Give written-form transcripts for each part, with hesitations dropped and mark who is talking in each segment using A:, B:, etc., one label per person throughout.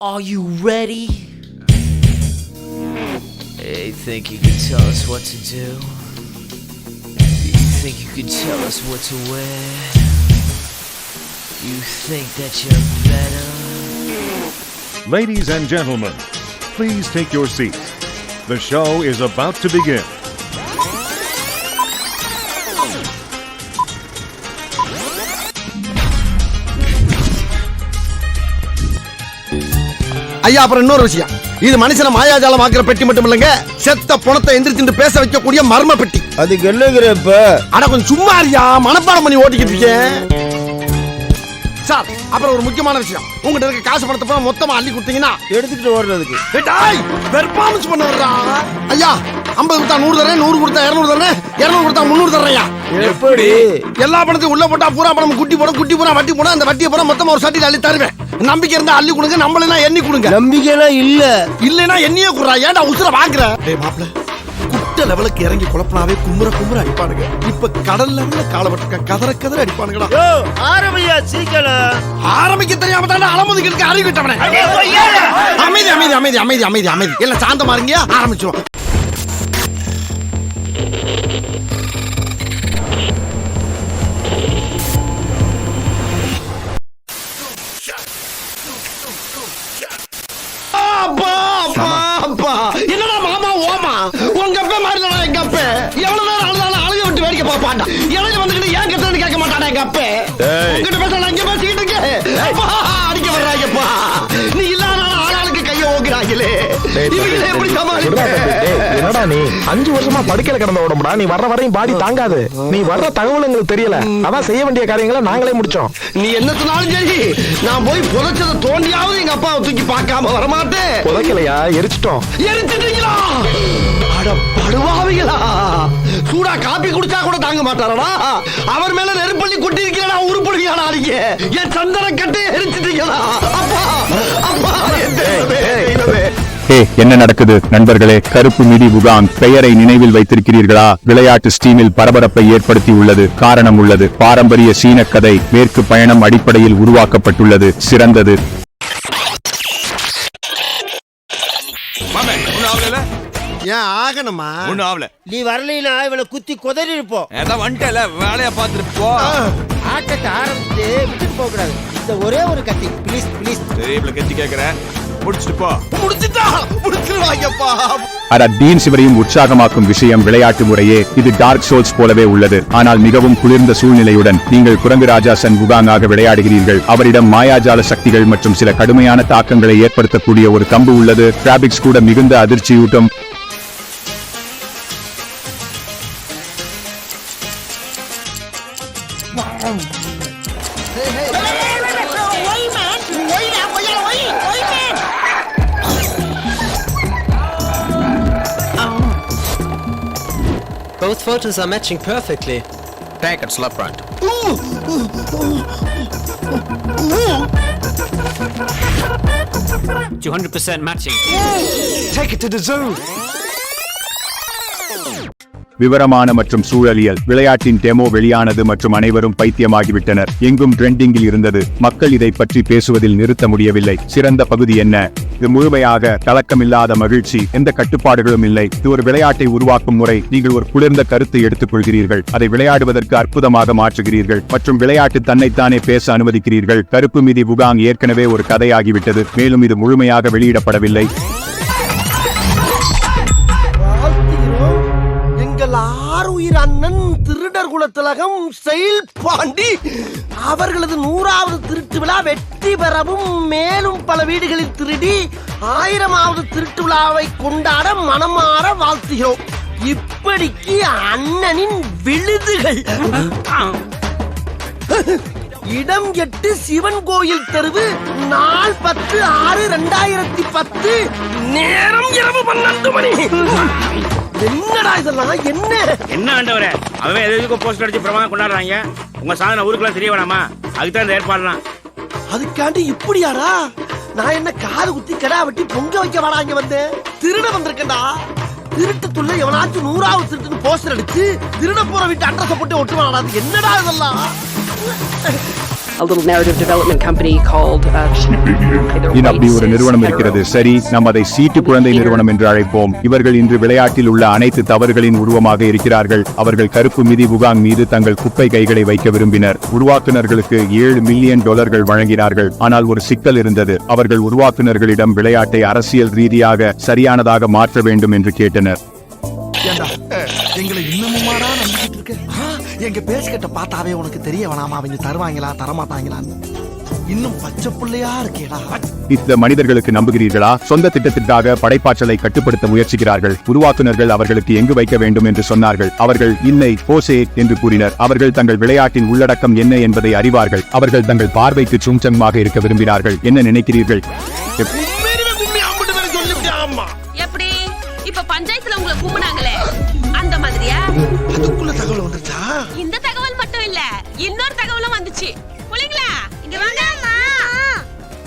A: Are you ready? Hey, think you can tell us what to do? You think you can tell us what to wear? You think that you're better?
B: Ladies and gentlemen, please take your seats. The show is about to begin.
C: ஐயா, அப்புறம் இன்னொரு விஷயம், இது மனுஷன மாயாஜாலம் ஆக்குற பெட்டி மட்டும் இல்லங்க, செத்த பணத்தை எந்திரிச்சு பேச வைக்கக்கூடிய மர்ம பெட்டி.
D: அதுக்கு என்னங்கிறப்ப
C: அட கொஞ்சம் சும்மா இருயா, மனப்பாடம் பண்ணி ஓட்டிக்கிட்டு இருக்கேன் சார். அப்புறம் ஒரு முக்கியமான விஷயம், உங்ககிட்ட இருக்க காசு பணத்தை போல மொத்தமா அள்ளி கொடுத்தீங்கன்னா
D: எடுத்துட்டு ஓடுறதுக்கு
C: பெர்ஃபார்மன்ஸ் பண்ண வர்றா. ஐயா, 50 கொடுத்தா 100 தரேன், 100 கொடுத்தா 200 தரேன், 200 கொடுத்தா 300 தரேன்.
D: எப்படி?
C: எல்லா பணத்தையும் உள்ள போட்டா பூரா பணம் குட்டி போடும், குட்டி பூரா வட்டி போடும், அந்த வட்டியை பூரா மொத்தமா ஒரு சட்டியில் அள்ளி தருவேன். நம்பிக்கை இருந்தா அள்ளி கொடுங்க, நம்மளா எண்ணி கொடுங்க.
D: நம்பிக்கைலாம் இல்ல,
C: இல்லைன்னா எண்ணியே குடுறா. ஏன்டா உசுர வாங்குற? டேய் மாப்ள, குட்ட லெவலுக்கு இறங்கி குழப்பனாவே குமுற அடிப்பானுங்க. இப்ப கடல் லெவல்ல காலப்பட்ட கதற அடிப்பானுங்கடா.
D: ஆரம்பியா சீக்கிரம்.
C: ஆரம்பிக்க தெரியாம தானே அலமுதுக்கு அறிவிட்டவனே. அமைதி எல்லாம் சாந்தமா இருங்க, ஆரம்பிச்சிரும். என்னடா மாமா ஓமா, உங்க அப்பா மாதிரிடா எங்க அப்ப. எவ்வளவு நேரம் அழுதாலும் அழுக விட்டு வேடிக்கை பார்ப்பான்டா. எனக்கு வந்துக்கிட்டு ஏன் கத்துறது கேட்க மாட்டாடா எங்க அப்ப. உங்ககிட்ட பேசலாம், இங்க பேசிக்கிட்டு இருக்க அடிக்க வர்றாங்கப்பா. நீ இல்லாத ஆளாளுக்கு கைய ஓங்குறாங்களே, இவங்களே எப்படி சமாளிக்க?
E: என்னடா நீ 5 வருஷமா படுக்கையில கிடந்த உடம்புடா, நீ வர்ற வரையும் பாடி தாங்காது. நீ வர்ற தகவல் எங்களுக்கு தெரியல, அதான் செய்ய வேண்டிய காரியங்களை நாங்களே முடிச்சோம்.
C: நீ என்ன சொன்னாலும் சரி, நான் போய் புதைச்சதை தோண்டியாவது எங்க அப்பாவை தூக்கி பார்க்காம வரமாட்டேன்.
E: புதைக்கலையா, எரிச்சிட்டோம்.
C: எரிச்சிட்டீங்களா? அட படுவாவிகளா, சூடா காப்பி குடிச்சா கூட தாங்க மாட்டாரடா. அவர் மேல நெருப்பள்ளி கொட்டி இருக்கிறா, உருப்படுவீங்களா? நீங்க என் சந்தன கட்டு எரிச்சிட்டீங்களா? அப்பா அப்பா,
F: என்ன நடக்குது நண்பர்களே? கருப்பு மிதி முகாம் பெயரை நினைவில் வைத்திருக்கிறீர்களா? விளையாட்டு ஸ்டீமில் பரபரப்பை ஏற்படுத்தி உள்ளது. காரணம் உள்ளது. பாரம்பரிய சீன கதை மேற்கு பயணம் அடிப்படையில் உருவாக்கப்பட்டுள்ளது. சிறந்தது.
C: ஏன் ஆகணுமா?
D: ஒண்ணும் ஆவல. நீ வரலைனா இவளை குத்தி கொதறி இருப்போம். அதான் வந்துட்டல, வேலைய பாத்துட்டு போ. ஆட்டத்தை ஆரம்பிச்சு விட்டுட்டு போக கூடாது. இந்த ஒரே ஒரு கத்தி ப்ளீஸ் ப்ளீஸ். சரி, இவளை கத்தி கேக்குறேன், முடிச்சிட்டு போ.
C: முடிச்சிருவாங்கப்பா.
F: டீன் சிவரையும் உற்சாகமாக்கும் விஷயம் விளையாட்டு முறையே. இது டார்க் சோல்ஸ் போலவே உள்ளது, ஆனால் மிகவும் குளிர்ந்த சூழ்நிலையுடன். நீங்கள் குரங்கு ராஜா சன் வுகாங்காக விளையாடுகிறீர்கள். அவரிடம் மாயாஜால சக்திகள் மற்றும் சில கடுமையான தாக்கங்களை ஏற்படுத்தக்கூடிய ஒரு கம்பு உள்ளது. டிராபிக்ஸ் கூட மிகுந்த அதிர்ச்சியூட்டும்.
G: Both photos are matching perfectly.
H: Take it, slap front.
G: 200% matching.
E: Take it to the zoo.
F: விவரமான மற்றும் சூழலியல் விளையாட்டின் டெமோ வெளியானது மற்றும் அனைவரும் பைத்தியமாகிவிட்டனர். எங்கும் ட்ரெண்டிங்கில் இருந்தது. மக்கள் இதை பற்றி பேசுவதில் நிறுத்த முடியவில்லை. சிறந்த பகுதி என்ன? இது முழுமையாக கலக்கமில்லாத மகிழ்ச்சி, எந்த கட்டுப்பாடுகளும் இல்லை. இது ஒரு விளையாட்டை உருவாக்கும் முறை. நீங்கள் ஒரு குளிர்ந்த கருத்தை எடுத்துக்கொள்கிறீர்கள், அதை விளையாடுவதற்கு அற்புதமாக மாற்றுகிறீர்கள் மற்றும் விளையாட்டு தன்னைத்தானே பேச அனுமதிக்கிறீர்கள். கருப்பு மிதி வுகாங் ஏற்கனவே ஒரு கதையாகிவிட்டது, மேலும் இது முழுமையாக வெளியிடப்படவில்லை.
C: ஆறுயிர் அண்ணன் திருடர் குலத்திலகம் செயல் பாண்டி அவர்களது 100வது திருட்டு விழா வெற்றி பெறவும், மேலும் பல வீடுகளில் திருடி 1000வது திருட்டு விழாவை கொண்டாட மனமாற வாழ்த்துகிறோம். இப்படிக்கு அண்ணனின் விழுதுகள். இடம் 8 சிவன் கோயில் தெருவு, நாள் 10/6/2010, நேரம் இரவு 12 மணி. என்னடா இதெல்லாம்? என்ன
I: ஆண்டவரே, அவன் எதுக்கு போஸ்டர் அடிச்சு பிரமாதம் கொண்டாடுறாங்க. உங்க சாதனை ஊருக்குலாம் தெரிய வேணாமா? அதுக்குதான் இந்த ஏற்பாடுலாம்.
C: அதுக்காண்டி இப்படியாடா? நான் என்ன காது குத்தி கடா வெட்டி பொங்க வைக்க வாடா இங்க வந்தேன்? திருட வந்திருக்கேன்டா. திருட்டுக்குள்ள எவனாச்சும் 100வது திருட்டுன்னு போஸ்டர் அடிச்சு திருட போற வீட்டு அட்ரஸ் போட்டு ஒட்டுவாடா. என்னடா இதெல்லாம்?
H: a little narrative development company called
F: இன்னும் அப்படி ஒரு நிறுவனம் இருக்கிறது. சரி, நாம் அதை சீட்டு குழந்தை நிறுவனம் என்று அழைப்போம். இவர்கள் இன்று விளையாட்டில் உள்ள அனைத்து தவறுகளின் உருவமாக இருக்கிறார்கள். அவர்கள் கருப்பு மிதி வுகாங் மீது தங்கள் குப்பை கைகளை வைக்க விரும்பினர். உருவாக்குநர்களுக்கு $7 மில்லியன் வழங்கினார்கள். ஆனால் ஒரு சிக்கல் இருந்தது. அவர்கள் உருவாக்குநர்களிடம் விளையாட்டை அரசியல் ரீதியாக சரியானதாக மாற்ற வேண்டும் என்று கேட்டனர்.
C: எங்களை இன்னமுமாடா நம்பிக்கிட்டு இருக்க? எங்க பேசிக்கிட்ட பார்த்தாவே உனக்கு தெரிய வேணாமா அவங்க தருவாங்களா தரமாட்டாங்களான்னு? இன்னும் பச்சை பிள்ளையா இருக்கேடா.
F: இந்த மனிதர்களுக்கு நம்புகிறீர்களா? சொந்த திட்டத்திற்காக படைப்பாற்றலை கட்டுப்படுத்த முயற்சிக்கிறார்கள். உருவாக்குநர்கள் அவர்களுக்கு எங்கு வைக்க வேண்டும் என்று சொன்னார்கள். அவர்கள் இல்லை போசே என்று கூறினர். அவர்கள் தங்கள் விளையாட்டின் உள்ளடக்கம் என்ன என்பதை அறிவார்கள். அவர்கள் தங்கள் பார்வைக்கு சும்சமாக இருக்க விரும்பினார்கள். என்ன நினைக்கிறீர்கள்?
H: எப்படி இப்ப பஞ்சாயத்துல உங்களை கூப்பினாங்களே அந்த மாதிரியா?
C: அதுக்குள்ள தகவல் வந்துச்சா?
H: இந்த தகவல் மட்டும் இல்ல, இன்னொரு தகவலும் வந்துச்சு. புள்ளைங்களா இங்க வாங்க.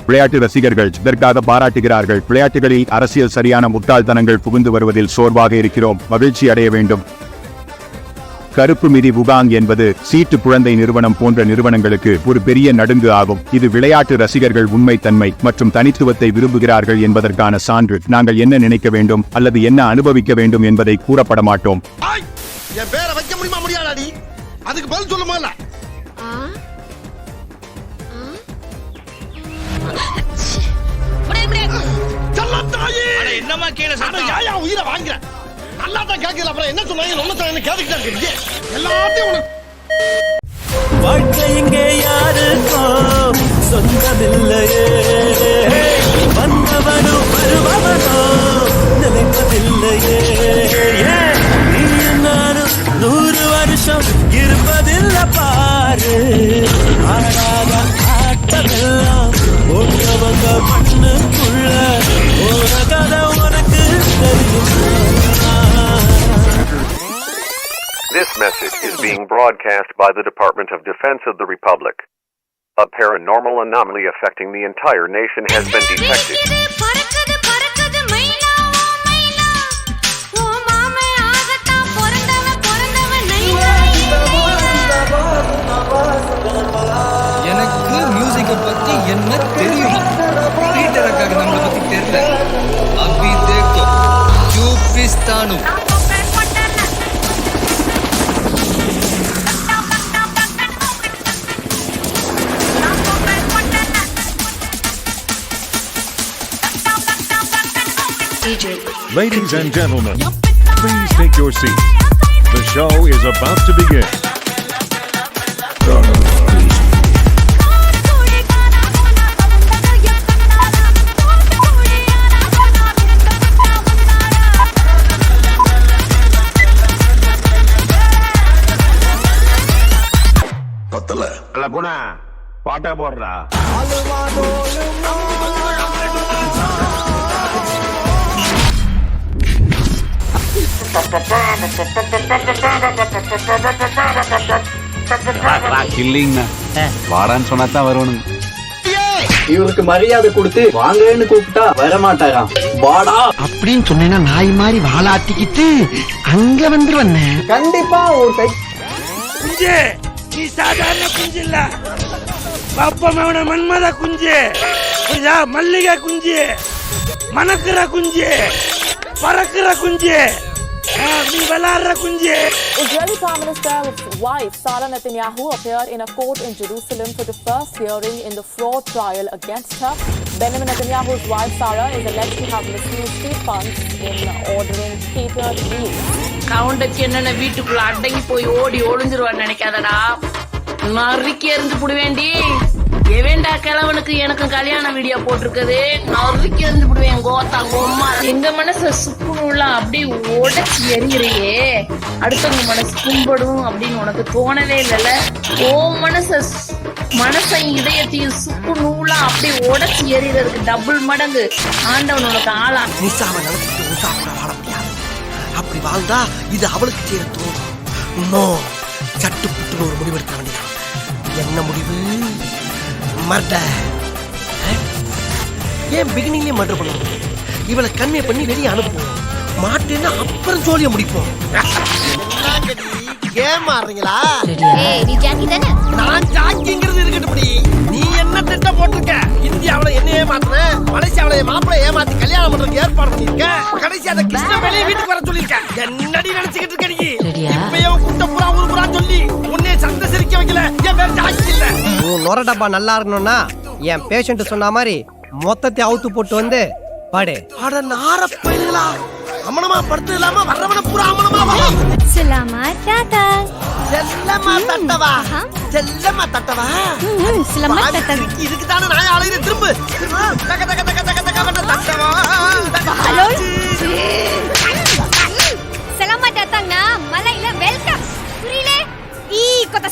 F: விளையாட்டு ரசிகர்கள் இதற்காக பாராட்டுகிறார்கள். விளையாட்டுகளில் அரசியல் சரியான முட்டாள்தனங்கள் புகுந்து வருவதில் சோர்வாக இருக்கிறோம். மகிழ்ச்சி அடைய வேண்டும். கருப்பு மிதி வுகாங் என்பது சீட்டு குழந்தை நிறுவனம் போன்ற நிறுவனங்களுக்கு ஒரு பெரிய நடுங்கு ஆகும். இது விளையாட்டு ரசிகர்கள் உண்மைத்தன்மை மற்றும் தனித்துவத்தை விரும்புகிறார்கள் என்பதற்கான சான்று. நாங்கள் என்ன நினைக்க வேண்டும் அல்லது என்ன அனுபவிக்க வேண்டும் என்பதை கூறப்பட மாட்டோம்.
C: என் பேரை வைக்க முடியுமா முடியாதாடி? அதுக்கு பதில் சொல்லுமா?
I: என்னமா கீழே
C: உயிரை வாங்குறேன். நல்லா தான் கேட்கல, அப்புறம் என்ன சொன்னாங்க நம்ம கேட்டுக்கிட்டா இருக்கீங்க எல்லாத்தையும்.
A: வாழ்க்கை இங்கே யாருக்கோ சொந்தமில்லையே, வந்தவனும் வருபவனோ நிலைப்பதில்லையே. நீயும் நானும் 100 வருஷம் இருப்பதில்லை பாரு. ஆடாத ஆட்டமெல்லாம் ஒன்றவங்க மண்ணுக்குள்ள ஒரு கதை உனக்கு தெரியும்.
J: This message is being broadcast by the Department of Defense of the Republic. A paranormal anomaly affecting the entire nation has been detected.
A: எனக்கு மியூசிக்க பத்தி என்ன தெரியும்? பீட்டரக்காக நம்மளை பத்தி தெரியல. அபி தேக்கோ யூபிஸ்தானு.
B: Ladies and gentlemen, please take your seats. The show is about to begin.
I: பாட்டா போடுறா.
E: வாடான்னு சொன்னாதான் வருவனுங்க.
A: இவருக்கு மரியாதை கொடுத்து வாங்கன்னு கூப்பிட்டா வரமாட்டாராம். வாடா
C: அப்படின்னு சொன்னேன்னா நாய் மாதிரி வாலாட்டிக்கிட்டு அங்க வந்துருவண்ண.
E: கண்டிப்பா ஒரு கை
I: குஞ்சு, நீ சாதாரண குஞ்சு இல்ல, பாப்பமவன மன்மத குஞ்சு, புரியுதா? மல்லிகை குஞ்சு, மணக்குற குஞ்சு, பறக்குற குஞ்சு, நீ விளாடுற குஞ்சு.
H: Israeli Prime Minister's wife Sarah Netanyahu appeared in a court in Jerusalem for the first hearing in the fraud trial against her. Benjamin Netanyahu's wife Sarah is alleged to have misused state funds in ordering catered meals. கவுண்டச்சி என்னென்ன வீட்டுக்குள்ள அடங்கி போய் ஓடி ஒளிஞ்சிருவான்னு நினைக்காதடா. நறுக்கி எறிஞ்சு புடுவேண்டி. எவேண்டா கிழவனுக்கு எனக்கும் கல்யாண video போட்டிருக்குது. நறுக்கி எறிஞ்சு புடுவேன் கோத்தா கோமா. எங்க மனச சுக்குனுள்ள அப்படி உடைச்சி எறிகிறியே, அடுத்தவங்க மனசு கும்பிடும் அப்படின்னு உனக்கு தோணவே இல்லைல்ல? ஓ மனசை இதயத்தையும் சுக்கு நூலா அப்படி உடைச்சி எறிகிறதுக்கு டபுள் மடங்கு ஆண்டவன் உனக்கு ஆளா.
C: நிசாவை நினைச்சிட்டு உஷா கூட வாழ முடியாது. அப்படி வாழ்ந்தா இது அவளுக்கு சேர தோணும். இன்னும் சட்டு புட்டுன்னு ஒரு முடிவு எடுக்க வேண்டியதான். என்ன முடிவு? மர்டர். ஏன் பிகினிங்லயே மர்டர் பண்ணுவோம்? இவளை கன்வே பண்ணி வெளியே அனுப்புவோம். மாட்டேன்னா அப்புறம் ஜோலியை முடிப்போம். கேம் ஆடுறீங்களா?
K: ஏய் நீ ஜாக்கி தானே?
C: நான் ஜாக்கிங்கிறது இருக்கட்டும்படி நீ என்ன திட்டம் போட்டிருக்க? இந்தியாவுல என்ன ஏமாத்துன, மலேசியாவுல மாப்பிள்ளை ஏமாத்தி கல்யாணம் பண்றதுக்கு ஏற்பாடு பண்ணிருக்க, கடைசி அந்த கிருஷ்ணவேலையை வீட்டுக்கு வர சொல்லிருக்க. என்னடி நினைச்சுக்கிட்டு இருக்க நீ? இப்பயே கூட்டம் பூரா ஊர் பூரா சொல்லி உன்னை சந்தை சிரிக்க வைக்கல. என் பேர் ஜாக்கி இல்ல.
L: உன் நொர டப்பா நல்லா இருக்கணும்னா என் பேஷண்ட் சொன்ன மாதிரி மொத்தத்தை அவுத்து போட்டு வந்து பாடு.
C: அட நார பயிலுங்களா, அமனமா படுத்து இல்லாம வர்றவன பூரா அமனமா வா.
K: சலாமா டாடா.
C: செல்லமா தட்டவா, செல்லமா தட்டவா.
K: சலாமா டாடா.
C: இதுக்கு தானே நான் அலையில திரும்ப